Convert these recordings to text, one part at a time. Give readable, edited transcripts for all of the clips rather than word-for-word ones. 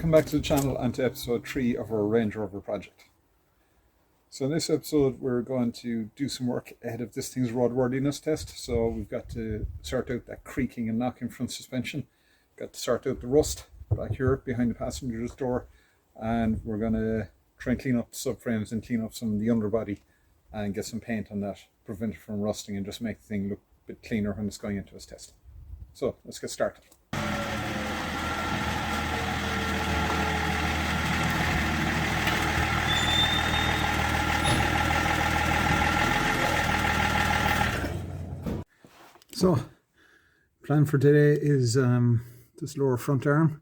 welcome back to the channel and to episode 3 of our Range Rover project. So in this episode we're going to do some work ahead of this thing's roadworthiness test. So we've got to sort out that creaking and knocking front suspension, got to sort out the rust back here behind the passenger's door, and we're going to try and clean up the subframes and clean up some of the underbody and get some paint on that, prevent it from rusting and just make the thing look a bit cleaner when it's going into its test. So let's get started. So, plan for today is this lower front arm.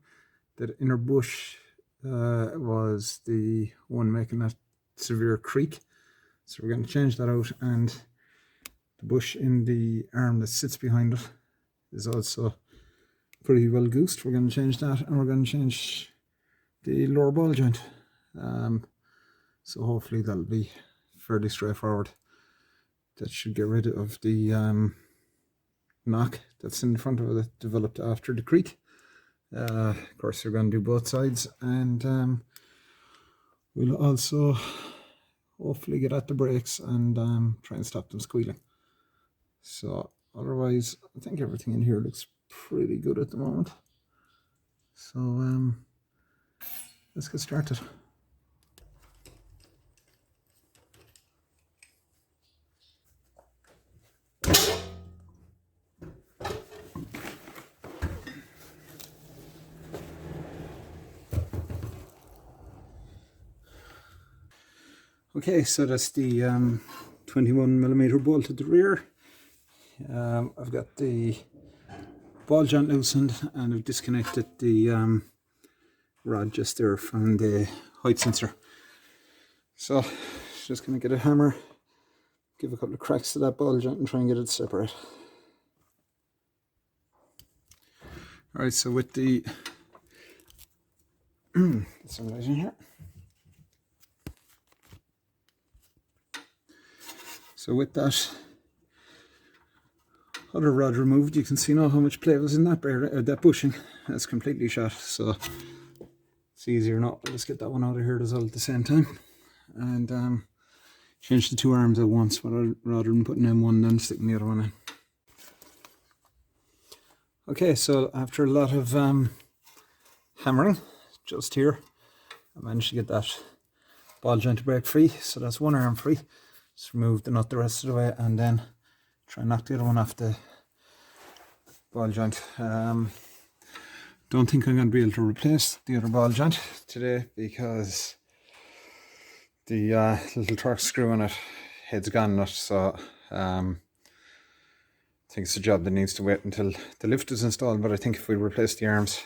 That inner bush was the one making that severe creak. So we're going to change that out, and the bush in the arm that sits behind it is also pretty well goosed. We're going to change that, and we're going to change the lower ball joint. So hopefully that'll be fairly straightforward. That should get rid of the knock that's in front of it that developed after the creak. Of course, we're going to do both sides, and we'll also hopefully get at the brakes and try and stop them squealing. So otherwise, I think everything in here looks pretty good at the moment. So let's get started. Okay, so that's the 21mm bolt at the rear. I've got the ball joint loosened, and I've disconnected the rod just there from the height sensor. So just going to get a hammer, give a couple of cracks to that ball joint and try and get it separate. Alright, so with the get some light in here. So with that other rod removed, you can see now how much play was in that bushing. That's completely shot, so it's easier now. Let's get that one out of here as well at the same time, and change the two arms at once rather than putting in one and sticking the other one in. Okay, so after a lot of hammering just here, I managed to get that ball joint to break free, so that's one arm free. Just remove the nut the rest of the way, and then try and knock the other one off the ball joint. Don't think I'm going to be able to replace the other ball joint today because the little torque screw in it, head's gone nut, so I think it's a job that needs to wait until the lift is installed. But I think if we replace the arms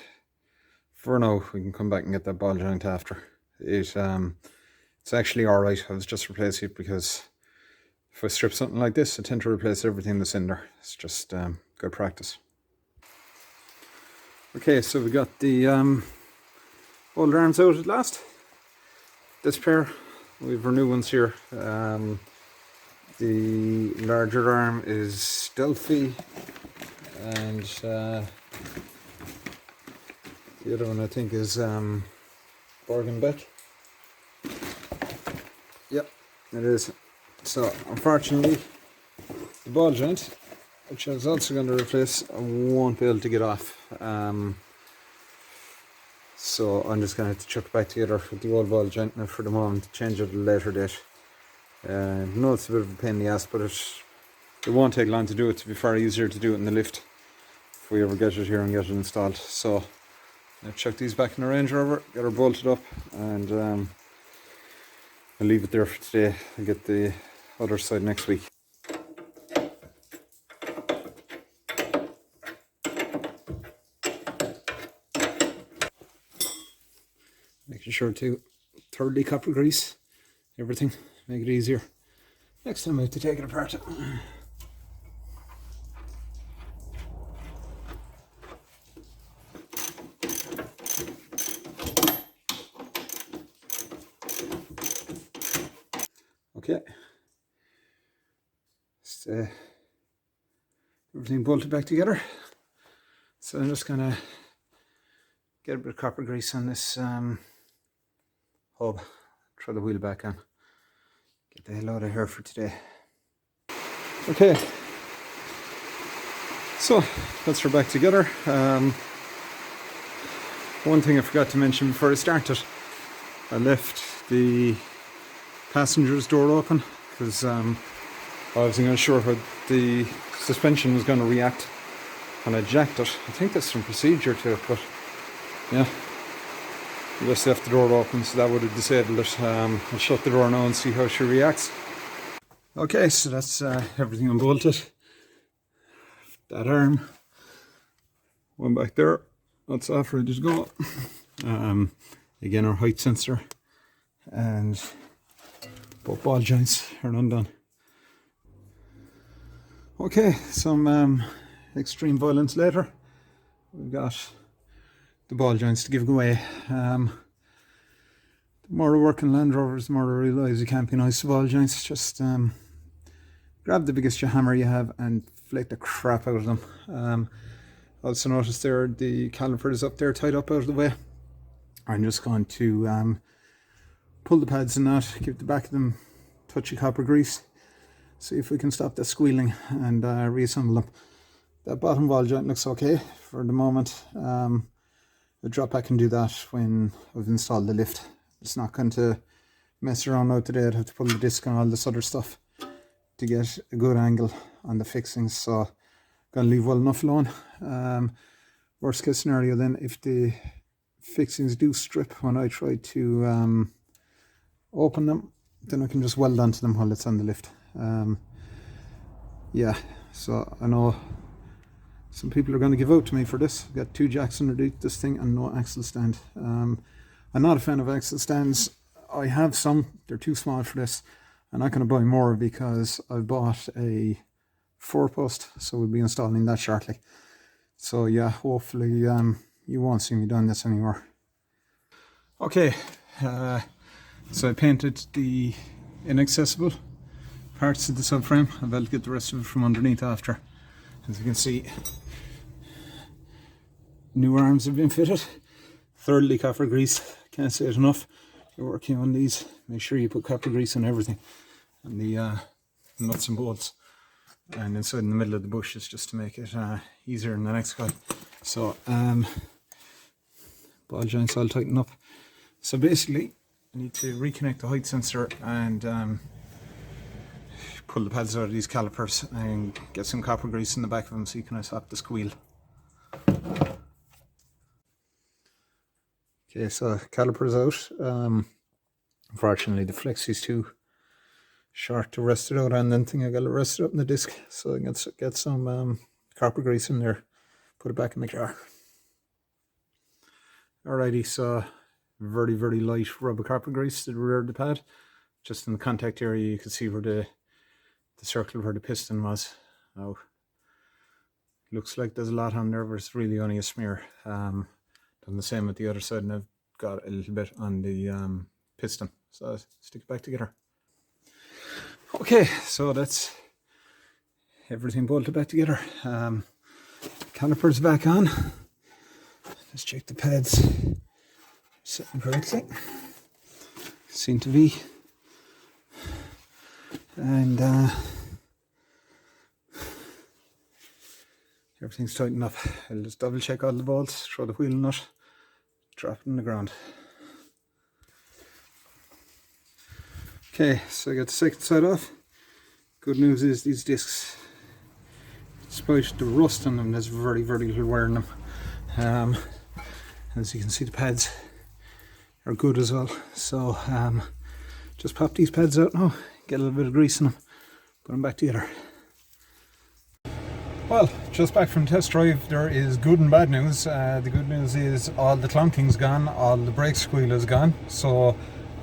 for now, we can come back and get that ball joint after. It's actually alright. I was just replacing it because if I strip something like this, I tend to replace everything that's in there. It's just good practice. Okay, so we got the older arms out at last. This pair, we've our new ones here. The larger arm is stealthy, and the other one I think is Bargain Beck. Yep, it is. So unfortunately, the ball joint, which I was also going to replace, I won't be able to get off. So I'm just going to have to chuck it back together with the old ball joint now for the moment, change it at a later date. I know it's a bit of a pain in the ass, but it won't take long to do it. To be far easier to do it in the lift if we ever get it here and get it installed. So I'll chuck these back in the Range Rover, get her bolted up, and I'll leave it there for today. I'll get the other side next week. Making sure to thoroughly copper grease everything, make it easier next time I have to take it apart. Okay, so everything bolted back together. So I'm just gonna get a bit of copper grease on this hub, throw the wheel back on, get the hell out of here for today. Okay, so let's throw back together. One thing I forgot to mention before I started, I left the passenger's door open because I wasn't even sure how the suspension was going to react when I jacked it. I think there's some procedure to it, but yeah, I just left the door open, so that would have disabled it. I'll shut the door now and see how she reacts. Okay, so that's everything unbolted. That arm, one back there, that's off, ready to go. Again, our height sensor, and both ball joints are undone. Okay, some extreme violence later. We've got the ball joints to give away. The more I work in Land Rovers, the more I realise you can't be nice to ball joints. Just grab the biggest hammer you have and flake the crap out of them. Also noticed there the caliper is up there, tied up out of the way. I'm just going to pull the pads and that, give the back of them touchy copper grease, see if we can stop the squealing and reassemble them. That bottom ball joint looks okay for the moment. I'll drop back and do that when I've installed the lift. It's not going to mess around out today. I'd have to pull the disc and all this other stuff to get a good angle on the fixings, so I'm going to leave well enough alone. Worst case scenario then, if the fixings do strip when I try to open them, then I can just weld onto them while it's on the lift. Yeah, so I know some people are going to give out to me for this. I've got 2 jacks underneath this thing and no axle stand. I'm not a fan of axle stands. I have some, they're too small for this. I'm not going to buy more because I've bought a 4-post, so we'll be installing that shortly. So yeah, hopefully you won't see me doing this anymore. Okay, so I painted the inaccessible parts of the subframe. I'll get the rest of it from underneath after. As you can see, new arms have been fitted. Thirdly, copper grease. Can't say it enough. You're working on these, make sure you put copper grease on everything, and the nuts and bolts, and inside in the middle of the bushes, just to make it easier in the next guy. So ball joints all tighten up. So basically I need to reconnect the height sensor and pull the pads out of these calipers and get some copper grease in the back of them so you can stop the squeal. Okay, so caliper's out. Unfortunately the flex is too short to rest it out on, then I got to rest it up in the disc, so I can get some copper grease in there, put it back in the car. Alrighty, so very light rub of copper grease to the rear of the pad. Just in the contact area you can see where the circle where the piston was. Now, looks like there's a lot on there, but it's really only a smear. Done the same with the other side, and I've got a little bit on the piston, so stick it back together. Okay, so that's everything bolted back together. Calipers back on. Let's check the pads sitting correctly. Seem to be. And everything's tightened up. I'll just double check all the bolts, throw the wheel nut, drop it in the ground. Okay, so I got the second side off. Good news is these discs, despite the rust on them, there's very little wear in them. As you can see, the pads are good as well. So just pop these pads out now, get a little bit of grease in them, put them back together. Well, just back from test drive, there is good and bad news. The good news is all the clunking's gone, all the brake squeal is gone. So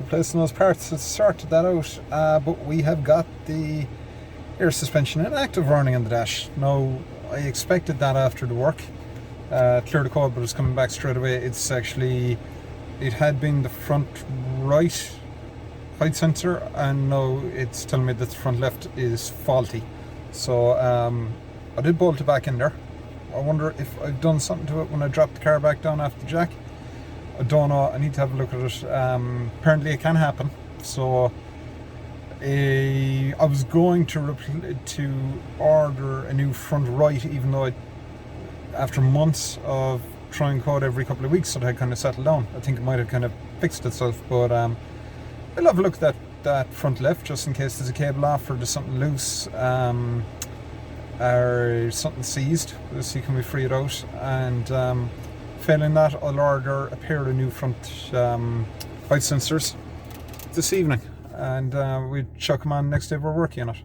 replacing those parts has sorted that out, but we have got the air suspension in active running on the dash. Now, I expected that after the work. Cleared the code, but it's coming back straight away. It's actually, it had been the front right height sensor, and now it's telling me that the front left is faulty. So I did bolt it back in there. I wonder if I've done something to it when I dropped the car back down after the jack. I don't know, I need to have a look at it. Apparently it can happen, so I was going to order a new front right, even though after months of trying code every couple of weeks, it had kind of settled down. I think it might have kind of fixed itself, but I'll have a look at that front left, just in case there's a cable off or there's something loose, or something seized. We'll see, can we free it out, and failing that, I'll order a pair of new front height sensors this evening, and we'll chuck them on next day we're working on it.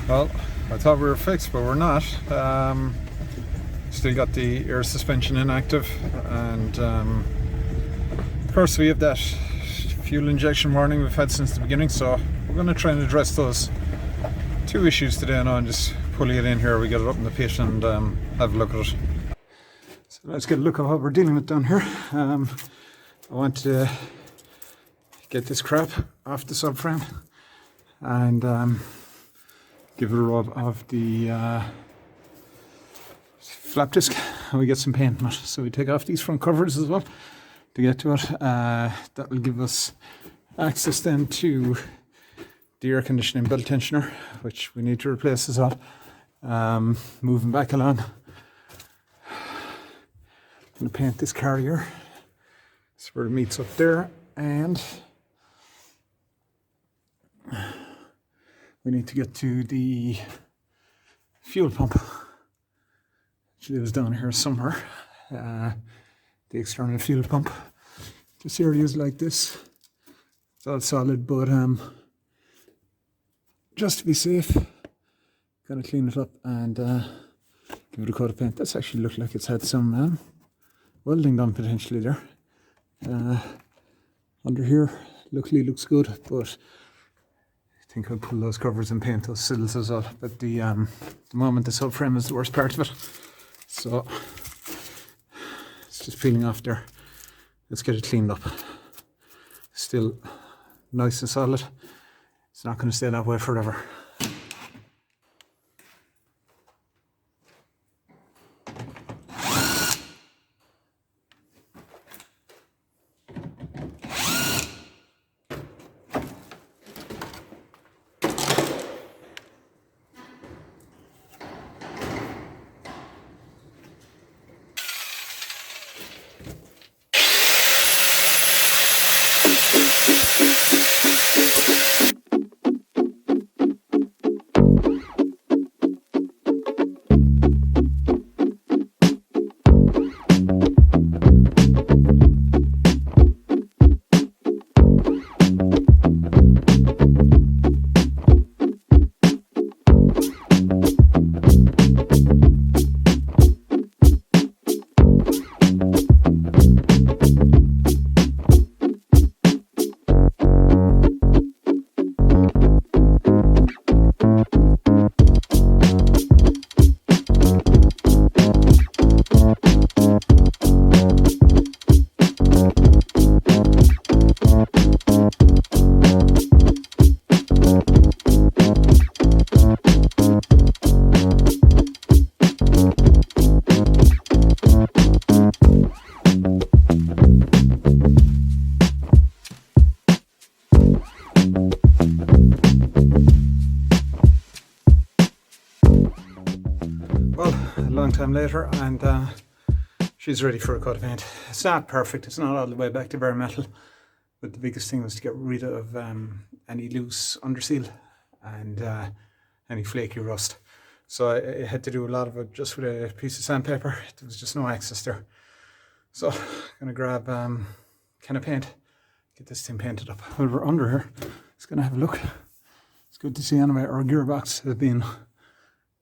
Well, I thought we were fixed, but we're not. Still got the air suspension inactive, and of course we have that fuel injection warning we've had since the beginning, so we're going to try and address those two issues today now and just pulling it in here. We get it up in the pit and have a look at it. So let's get a look at what we're dealing with down here. I want to get this crap off the subframe and give it a rub of the flap disc, and we get some paint on it. So we take off these front covers as well to get to it. That will give us access then to the air conditioning belt tensioner, which we need to replace as well. Moving back along, I'm going to paint this carrier so where it meets up there, and we need to get to the fuel pump. Actually, it was down here somewhere. The external fuel pump. This area is like this. It's all solid, but just to be safe, gonna clean it up and give it a coat of paint. That's actually looked like it's had some welding done potentially there. Under here, luckily looks good, but I think I'll pull those covers and paint those sills as well. But the moment the subframe is the worst part of it. So it's just peeling off there. Let's get it cleaned up. Still nice and solid. It's not going to stay that way forever. Time later, and she's ready for a coat of paint. It's not perfect, it's not all the way back to bare metal, but the biggest thing was to get rid of any loose underseal and any flaky rust. So I had to do a lot of it just with a piece of sandpaper. There was just no access there. So I'm gonna grab can of paint, get this thing painted up. While we're under here, it's gonna have a look. It's good to see anyway our gearbox has been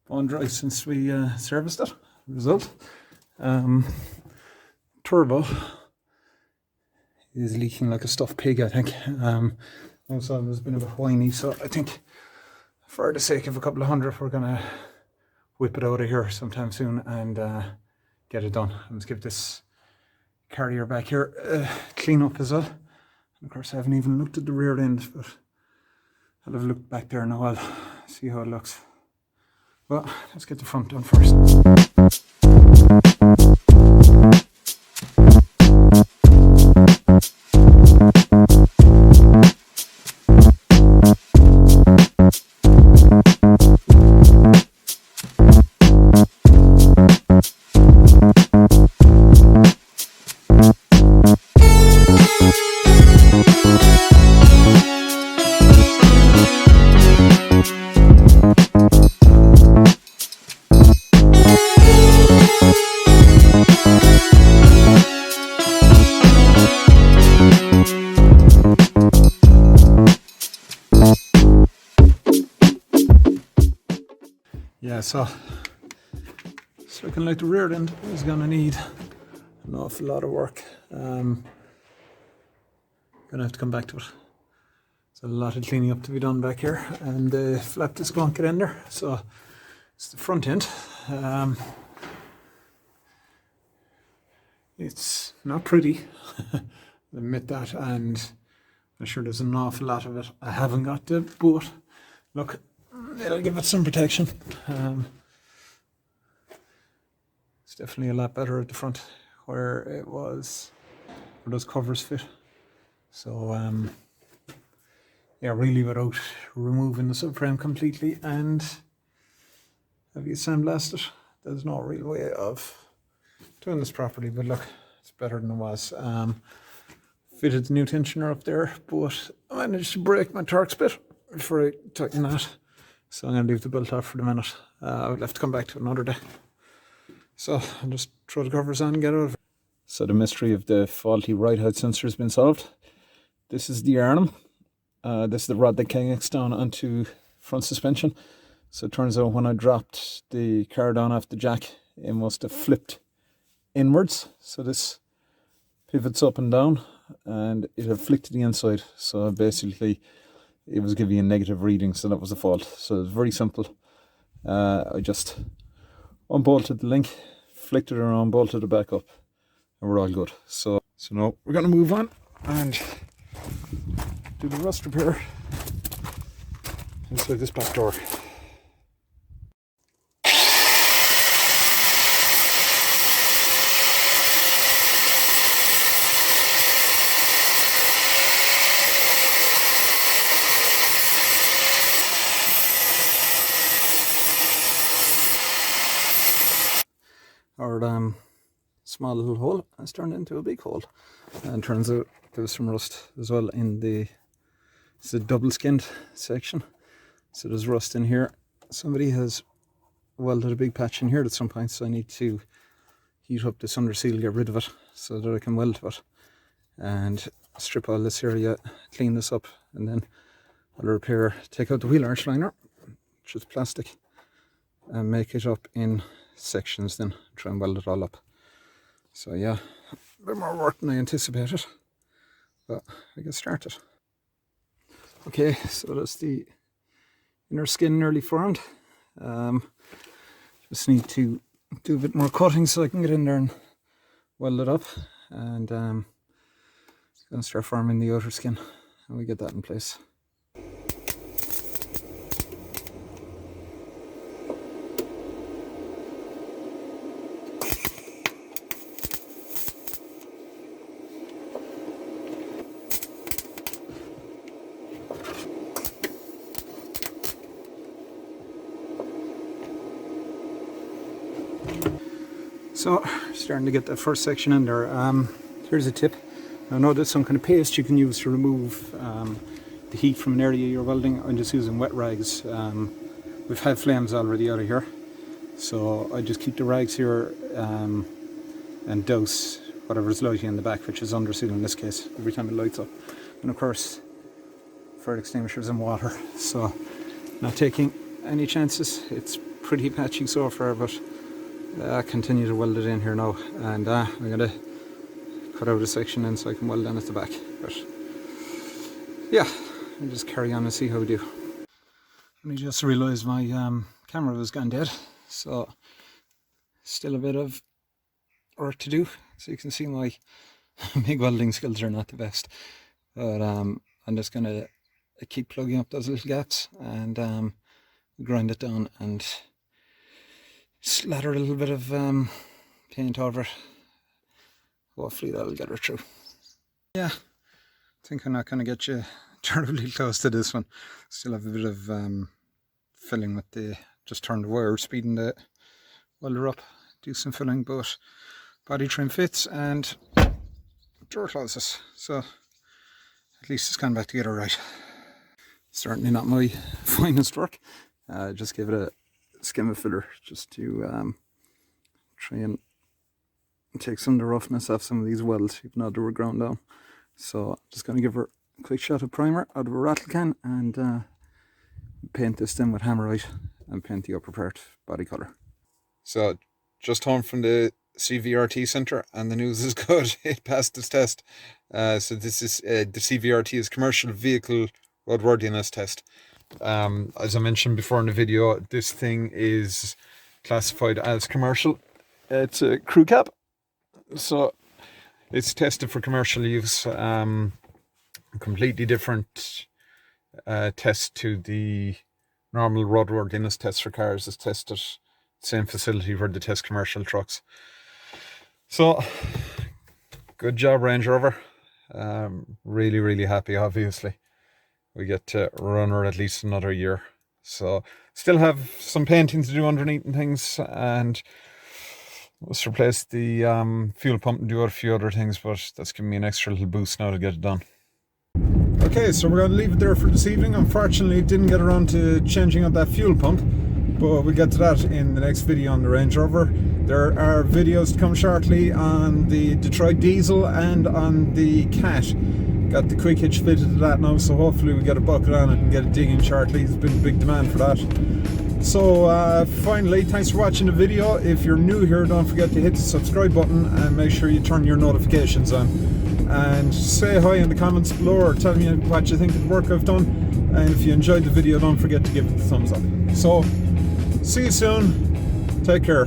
bone dry since we serviced it. Result, turbo is leaking like a stuffed pig, I think. Also, it was a bit of a whiny, so I think for the sake of a couple of hundred, we're gonna whip it out of here sometime soon and get it done. Let's give this carrier back here clean up as well, And of course I haven't even looked at the rear end, but I'll have looked back there in a while, see how it looks. Well, let's get the front done first. Yeah, so it's looking like the rear end is going to need an awful lot of work. Gonna have to come back to it. There's a lot of cleaning up to be done back here, and the flap disc won't get in there. So it's the front end. It's not pretty, I admit that, and I'm sure there's an awful lot of it I haven't got to, but look, it'll give it some protection. It's definitely a lot better at the front where it was, where those covers fit. So yeah, really without removing the subframe completely and have you sandblast it, there's no real way of doing this properly, but look, it's better than it was. Fitted the new tensioner up there, but I managed to break my Torx bit before I tighten that. So I'm going to leave the built off for the minute. I'll have to come back to it another day. So I'll just throw the covers on and get out of it. So the mystery of the faulty right height sensor has been solved. This is the arm. This is the rod that connects down onto front suspension. So it turns out when I dropped the car down off the jack, it must have flipped inwards. So this pivots up and down and it had flicked to the inside. So basically it was giving a negative reading, so that was the fault. So it's very simple. I just unbolted the link, flicked it around, bolted it back up, and we're all good. So now we're going to move on and do the rust repair inside this back door. Our small little hole has turned into a big hole, and turns out there was some rust as well in it's a double skinned section, so there's rust in here. Somebody has welded a big patch in here at some point, so I need to heat up this under seal, get rid of it so that I can weld to it and strip all this area, clean this up, and then I'll repair, take out the wheel arch liner, which is plastic, and make it up in sections, then try and weld it all up. So yeah, a bit more work than I anticipated, but I get started. Okay, so that's the inner skin nearly formed. Just need to do a bit more cutting so I can get in there and weld it up, and gonna start forming the outer skin and we get that in place. So, starting to get the first section in there. Here's a tip. I know there's some kind of paste you can use to remove the heat from an area you're welding. I'm just using wet rags. We've had flames already out of here, so I just keep the rags here and douse whatever's lighting in the back, which is under seal in this case, every time it lights up. And of course, fire extinguishers and water. So, not taking any chances. It's pretty patchy so far, but continue to weld it in here now, and I'm going to cut out a section in so I can weld in at the back. But yeah, I'll just carry on and see how we do. I just realised my camera was gone dead, so still a bit of work to do. So you can see my MIG welding skills are not the best. But I'm just gonna keep plugging up those little gaps and grind it down and slather a little bit of paint over it. Hopefully that'll get her through. Yeah, I think I'm not gonna get you terribly close to this one. Still have a bit of filling with the, just turn the wire, speeding the welder up, do some filling, but body trim fits and door closes, so at least it's gone back together right. Certainly not my finest work. Just give it a skim of filler just to try and take some of the roughness off some of these welds, even though they were ground down. So just going to give her a quick shot of primer out of a rattle can and paint this then with Hammerite and paint the upper part body colour. So just home from the CVRT centre and the news is good. It passed its test. So this is the CVRT is Commercial Vehicle Roadworthiness Test. As I mentioned before in the video, this thing is classified as commercial. It's a crew cab, so it's tested for commercial use. Completely different test to the normal roadworthiness test for cars. It's tested same facility where they test commercial trucks. So good job, Range Rover. Really happy. Obviously we get to run her at least another year, so still have some painting to do underneath and things, and let's replace the fuel pump and do a few other things, but that's giving me an extra little boost now to get it done. Okay, so we're going to leave it there for this evening. Unfortunately, didn't get around to changing out that fuel pump, but we'll get to that in the next video on the Range Rover. There are videos to come shortly on the Detroit Diesel and on the Cat. Got the quick hitch fitted to that now, so hopefully we get a bucket on it and get it digging shortly. There's been a big demand for that. So finally, thanks for watching the video. If you're new here, don't forget to hit the subscribe button and make sure you turn your notifications on. And say hi in the comments below or tell me what you think of the work I've done. And if you enjoyed the video, don't forget to give it a thumbs up. So, see you soon. Take care.